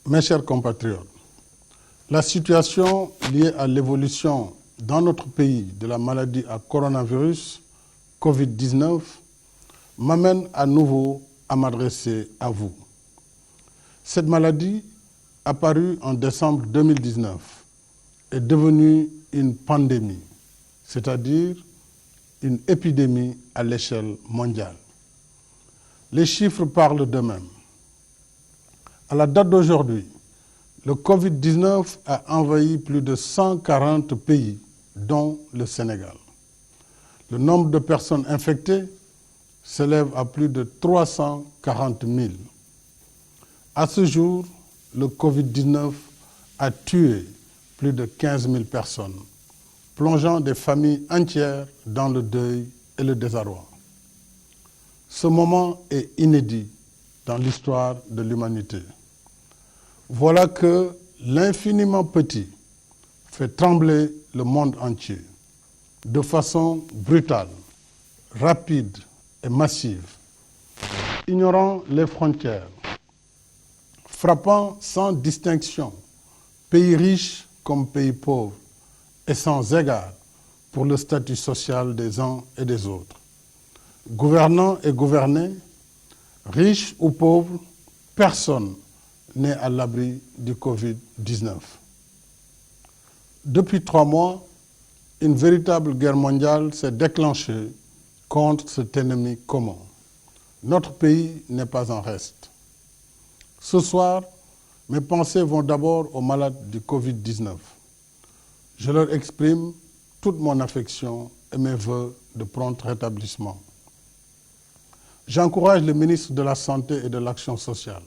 Mes chers compatriotes, la situation liée à l'évolution dans notre pays de la maladie à coronavirus Covid-19 m'amène à nouveau à m'adresser à vous. Cette maladie, apparue en décembre 2019, est devenue une pandémie, c'est-à-dire une épidémie à l'échelle mondiale. Les chiffres parlent d'eux-mêmes. À la date d'aujourd'hui, le Covid-19 a envahi plus de 140 pays, dont le Sénégal. Le nombre de personnes infectées s'élève à plus de 340 000. À ce jour, le Covid-19 a tué plus de 15 000 personnes, plongeant des familles entières dans le deuil et le désarroi. Ce moment est inédit dans l'histoire de l'humanité. Voilà que l'infiniment petit fait trembler le monde entier de façon brutale, rapide et massive, ignorant les frontières, frappant sans distinction pays riches comme pays pauvres et sans égard pour le statut social des uns et des autres. Gouvernants et gouvernés, riches ou pauvres, personne n'est à l'abri du Covid-19. Depuis 3 mois, une véritable guerre mondiale s'est déclenchée contre cet ennemi commun. Notre pays n'est pas en reste. Ce soir, mes pensées vont d'abord aux malades du Covid-19. Je leur exprime toute mon affection et mes vœux de prompt rétablissement. J'encourage le ministre de la Santé et de l'Action sociale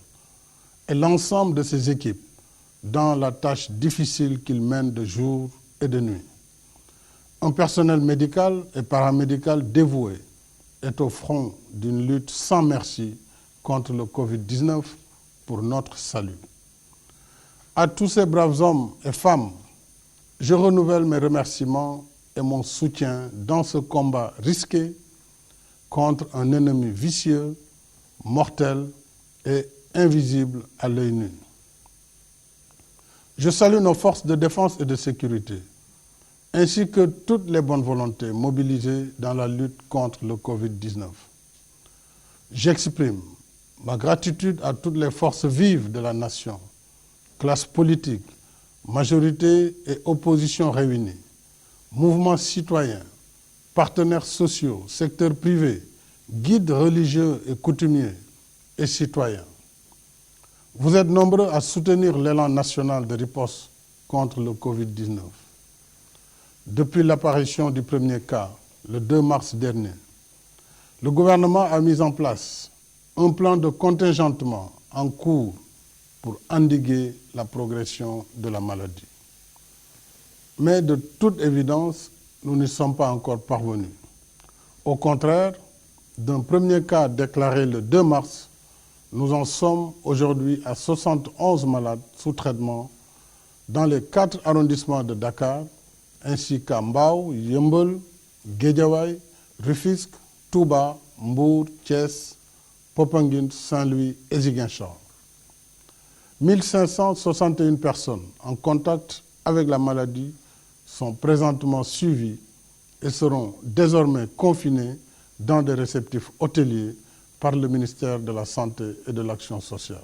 et l'ensemble de ses équipes dans la tâche difficile qu'ils mènent de jour et de nuit. Un personnel médical et paramédical dévoué est au front d'une lutte sans merci contre le Covid-19 pour notre salut. À tous ces braves hommes et femmes, je renouvelle mes remerciements et mon soutien dans ce combat risqué contre un ennemi vicieux, mortel et invisible à l'œil nu. Je salue nos forces de défense et de sécurité, ainsi que toutes les bonnes volontés mobilisées dans la lutte contre le Covid-19. J'exprime ma gratitude à toutes les forces vives de la nation, classes politiques, majorité et opposition réunies, mouvements citoyens, partenaires sociaux, secteurs privés, guides religieux et coutumiers et citoyens. Vous êtes nombreux à soutenir l'élan national de riposte contre le Covid-19. Depuis l'apparition du premier cas, le 2 mars dernier, le gouvernement a mis en place un plan de contingentement en cours pour endiguer la progression de la maladie. Mais de toute évidence, nous n'y sommes pas encore parvenus. Au contraire, d'un premier cas déclaré le 2 mars, nous en sommes aujourd'hui à 71 malades sous traitement dans les 4 arrondissements de Dakar, ainsi qu'à Mbao, Yeumbeul, Guédiawaye, Rufisque, Touba, Mbour, Thiès, Popenguine, Saint-Louis et Ziguinchor. 1561 personnes en contact avec la maladie sont présentement suivies et seront désormais confinées dans des réceptifs hôteliers par le ministère de la Santé et de l'Action sociale.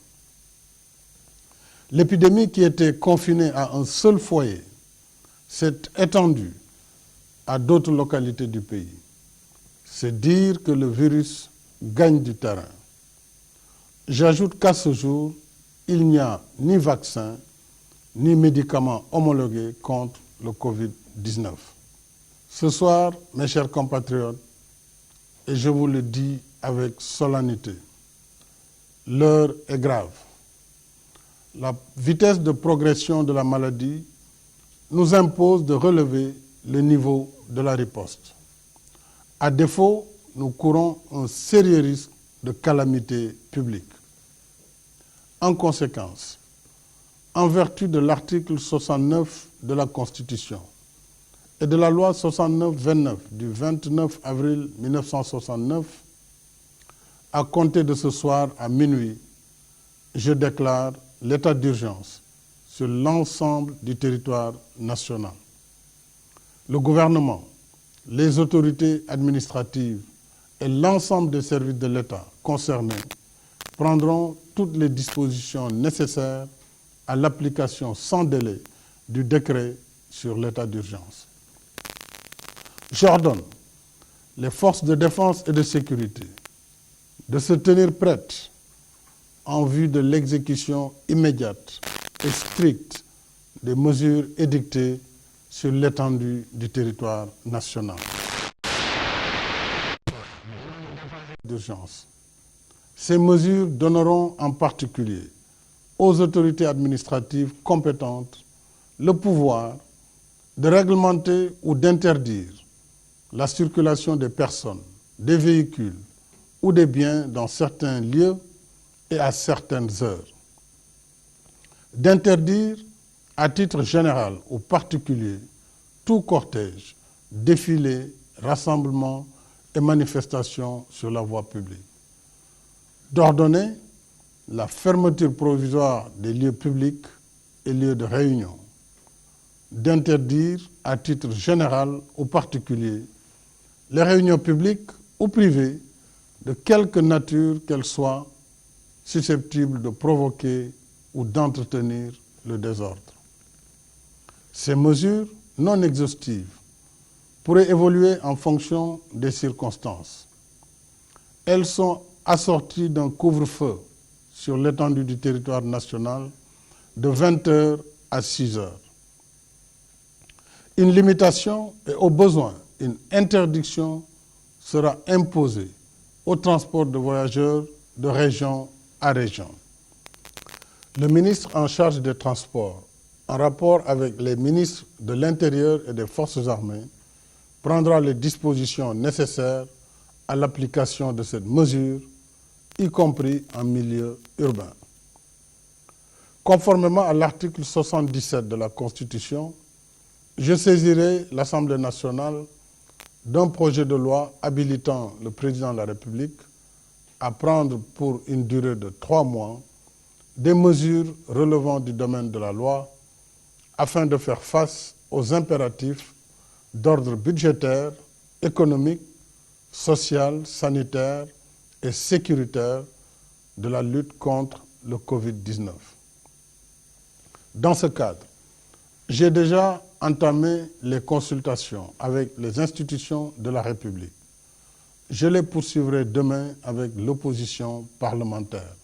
L'épidémie qui était confinée à un seul foyer s'est étendue à d'autres localités du pays. C'est dire que le virus gagne du terrain. J'ajoute qu'à ce jour, il n'y a ni vaccin, ni médicaments homologués contre le Covid-19. Ce soir, mes chers compatriotes, et je vous le dis avec solennité, l'heure est grave. La vitesse de progression de la maladie nous impose de relever le niveau de la riposte. À défaut, nous courons un sérieux risque de calamité publique. En conséquence, en vertu de l'article 69 de la Constitution et de la loi 69-29 du 29 avril 1969, à compter de ce soir à minuit, je déclare l'état d'urgence sur l'ensemble du territoire national. Le gouvernement, les autorités administratives et l'ensemble des services de l'État concernés prendront toutes les dispositions nécessaires à l'application sans délai du décret sur l'état d'urgence. J'ordonne les forces de défense et de sécurité de se tenir prêtes en vue de l'exécution immédiate et stricte des mesures édictées sur l'étendue du territoire national. D'urgence. Ces mesures donneront en particulier aux autorités administratives compétentes le pouvoir de réglementer ou d'interdire la circulation des personnes, des véhicules ou des biens dans certains lieux et à certaines heures. D'interdire à titre général ou particulier tout cortège, défilé, rassemblement et manifestation sur la voie publique. D'ordonner la fermeture provisoire des lieux publics et lieux de réunion. D'interdire à titre général ou particulier les réunions publiques ou privées de quelque nature qu'elles soient susceptibles de provoquer ou d'entretenir le désordre. Ces mesures non exhaustives pourraient évoluer en fonction des circonstances. Elles sont assorties d'un couvre-feu sur l'étendue du territoire national de 20h à 6h. Une limitation et au besoin une interdiction sera imposée au transport de voyageurs de région à région. Le ministre en charge des Transports, en rapport avec les ministres de l'Intérieur et des Forces armées, prendra les dispositions nécessaires à l'application de cette mesure, y compris en milieu urbain. Conformément à l'article 77 de la Constitution, je saisirai l'Assemblée nationale d'un projet de loi habilitant le président de la République à prendre pour une durée de 3 mois des mesures relevant du domaine de la loi afin de faire face aux impératifs d'ordre budgétaire, économique, social, sanitaire et sécuritaire de la lutte contre le Covid-19. Dans ce cadre, j'ai déjà entamé les consultations avec les institutions de la République. Je les poursuivrai demain avec l'opposition parlementaire.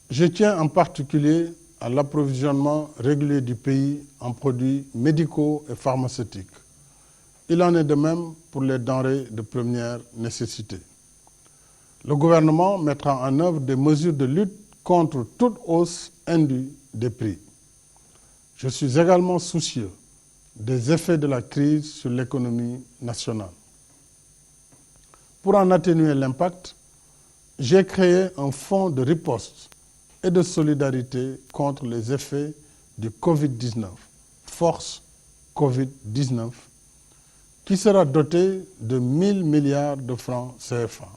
Je tiens en particulier à l'approvisionnement régulier du pays en produits médicaux et pharmaceutiques. Il en est de même pour les denrées de première nécessité. Le gouvernement mettra en œuvre des mesures de lutte contre toute hausse indue des prix. Je suis également soucieux des effets de la crise sur l'économie nationale. Pour en atténuer l'impact, j'ai créé un fonds de riposte et de solidarité contre les effets du Covid-19, Force Covid-19, qui sera doté de 1 000 milliards de francs CFA.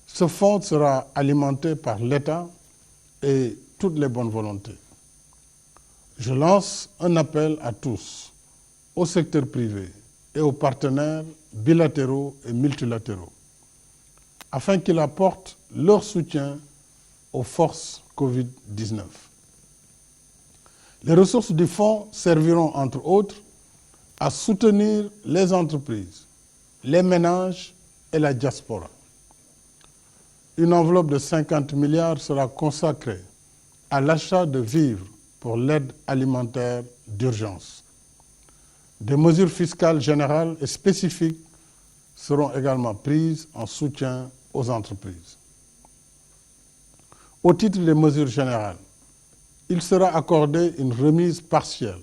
Ce fonds sera alimenté par l'État et toutes les bonnes volontés. Je lance un appel à tous, au secteur privé et aux partenaires bilatéraux et multilatéraux, afin qu'ils apportent leur soutien aux forces Covid-19. Les ressources du fonds serviront, entre autres, à soutenir les entreprises, les ménages et la diaspora. Une enveloppe de 50 milliards sera consacrée à l'achat de vivres pour l'aide alimentaire d'urgence. Des mesures fiscales générales et spécifiques seront également prises en soutien aux entreprises. Au titre des mesures générales, il sera accordé une remise partielle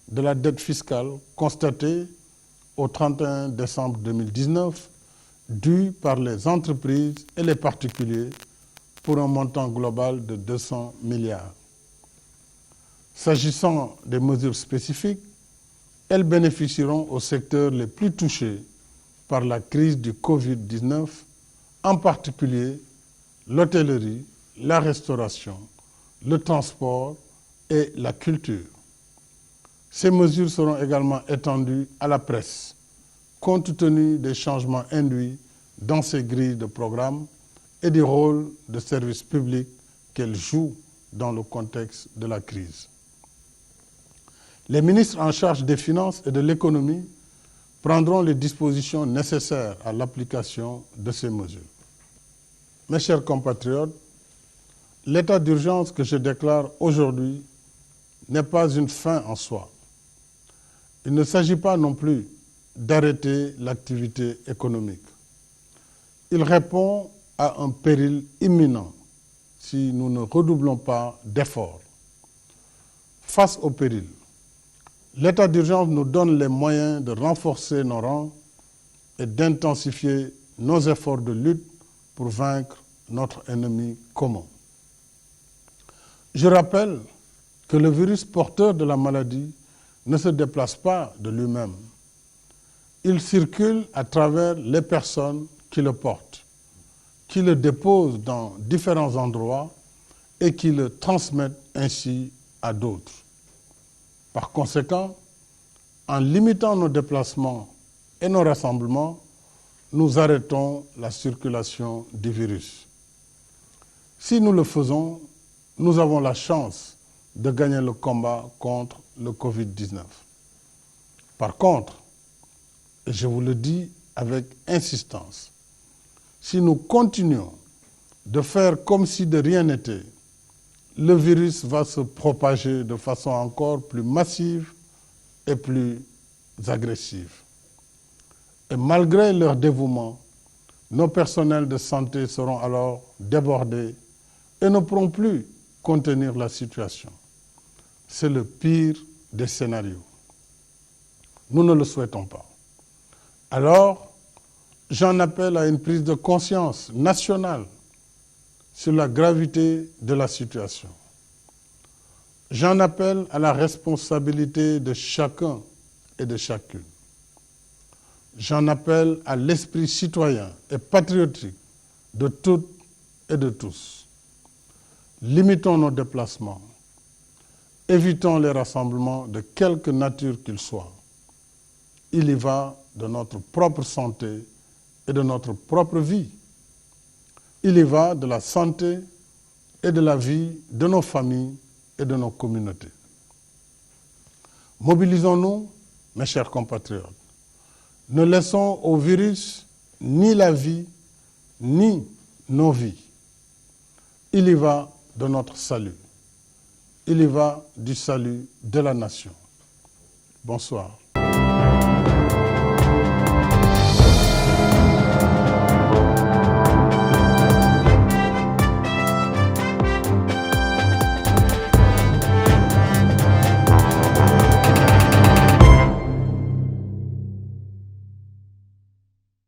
de la dette fiscale constatée au 31 décembre 2019, due par les entreprises et les particuliers pour un montant global de 200 milliards. S'agissant des mesures spécifiques, elles bénéficieront aux secteurs les plus touchés par la crise du Covid-19, en particulier l'hôtellerie, la restauration, le transport et la culture. Ces mesures seront également étendues à la presse, compte tenu des changements induits dans ces grilles de programme et du rôle de service public qu'elles jouent dans le contexte de la crise. Les ministres en charge des Finances et de l'Économie prendront les dispositions nécessaires à l'application de ces mesures. Mes chers compatriotes, l'état d'urgence que je déclare aujourd'hui n'est pas une fin en soi. Il ne s'agit pas non plus d'arrêter l'activité économique. Il répond à un péril imminent si nous ne redoublons pas d'efforts. Face au péril, l'état d'urgence nous donne les moyens de renforcer nos rangs et d'intensifier nos efforts de lutte pour vaincre notre ennemi commun. Je rappelle que le virus porteur de la maladie ne se déplace pas de lui-même. Il circule à travers les personnes qui le portent, qui le déposent dans différents endroits et qui le transmettent ainsi à d'autres. Par conséquent, en limitant nos déplacements et nos rassemblements, nous arrêtons la circulation du virus. Si nous le faisons, nous avons la chance de gagner le combat contre le Covid-19. Par contre, et je vous le dis avec insistance, si nous continuons de faire comme si de rien n'était, le virus va se propager de façon encore plus massive et plus agressive. Et malgré leur dévouement, nos personnels de santé seront alors débordés et ne pourront plus contenir la situation. C'est le pire des scénarios. Nous ne le souhaitons pas. Alors, j'en appelle à une prise de conscience nationale sur la gravité de la situation. J'en appelle à la responsabilité de chacun et de chacune. J'en appelle à l'esprit citoyen et patriotique de toutes et de tous. Limitons nos déplacements. Évitons les rassemblements de quelque nature qu'ils soient. Il y va de notre propre santé et de notre propre vie. Il y va de la santé et de la vie de nos familles et de nos communautés. Mobilisons-nous, mes chers compatriotes. Ne laissons au virus ni la vie, ni nos vies. Il y va de notre salut. Il y va du salut de la nation. Bonsoir.